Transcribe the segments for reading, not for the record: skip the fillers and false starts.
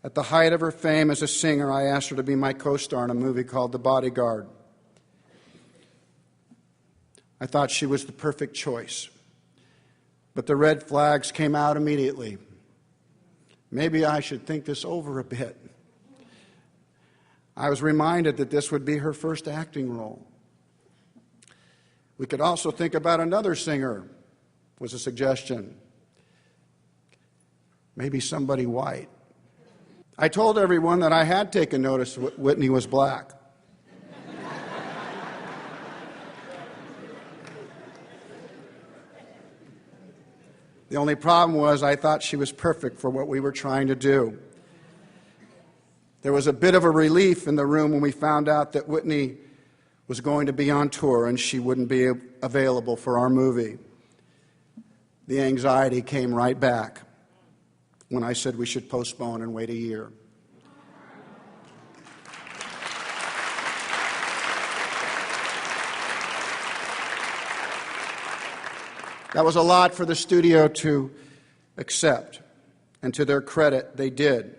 At the height of her fame as a singer, I asked her to be my co-star in a movie called The Bodyguard. I thought she was the perfect choice. But the red flags came out immediately. Maybe I should think this over a bit. I was reminded that this would be her first acting role. We could also think about another singer, was a suggestion. Maybe somebody white. I told everyone that I had taken notice Whitney was black. The only problem was I thought she was perfect for what we were trying to do. There was a bit of a relief in the room when we found out that Whitney was going to be on tour and she wouldn't be available for our movie. The anxiety came right back when I said we should postpone and wait a year. That was a lot for the studio to accept, and to their credit, they did,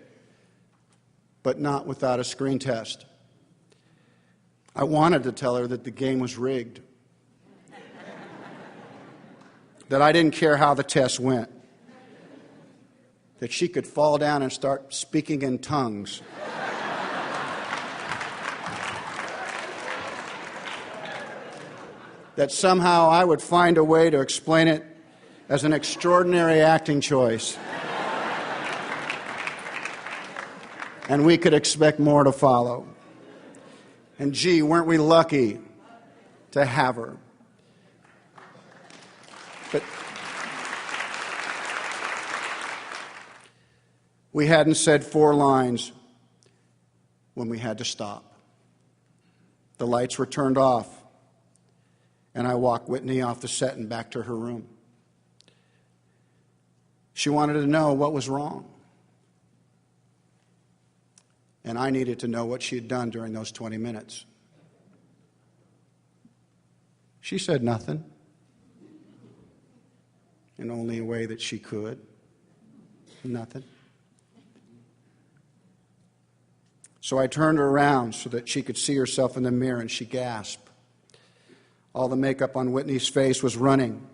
but not without a screen test. I wanted to tell her that the game was rigged, that I didn't care how the test went, that she could fall down and start speaking in tongues. That somehow I would find a way to explain it as an extraordinary acting choice. And we could expect more to follow. And gee, weren't we lucky to have her. But we hadn't said 4 lines when we had to stop. The lights were turned off. And I walked Whitney off the set and back to her room. She wanted to know what was wrong. And I needed to know what she had done during those 20 minutes. She said nothing, in only a way that she could. Nothing. So I turned her around so that she could see herself in the mirror, and she gasped. All the makeup on Whitney's face was running.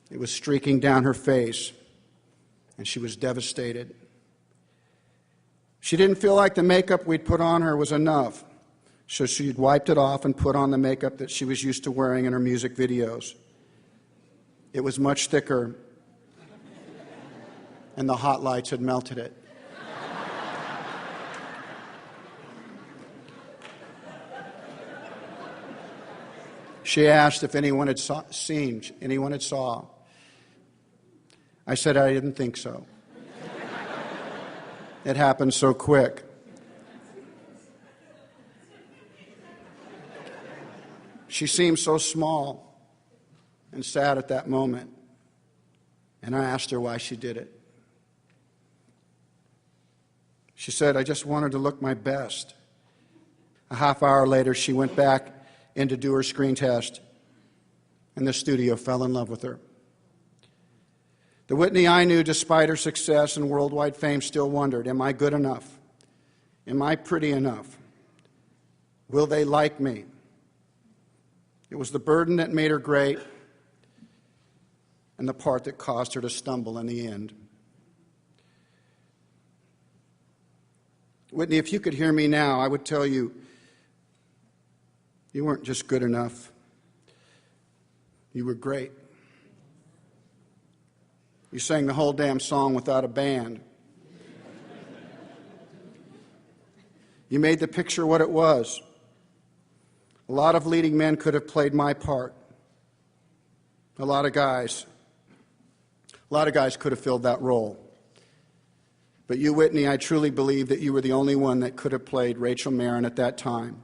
It was streaking down her face, and she was devastated. She didn't feel like the makeup we'd put on her was enough, so she'd wiped it off and put on the makeup that she was used to wearing in her music videos. It was much thicker, and the hot lights had melted it. She asked if anyone had saw. I said I didn't think so. It happened so quick. She seemed so small and sad at that moment, and I asked her why she did it. She said, I just wanted to look my best. A half hour later, she went back in to do her screen test, and the studio fell in love with her. The Whitney I knew, despite her success and worldwide fame, still wondered, am I good enough? Am I pretty enough? Will they like me? It was the burden that made her great and the part that caused her to stumble in the end. Whitney, if you could hear me now, I would tell you, you weren't just good enough. You were great. You sang the whole damn song without a band. You made the picture what it was. A lot of leading men could have played my part. A lot of guys could have filled that role. But you, Whitney, I truly believe that you were the only one that could have played Rachel Marin at that time.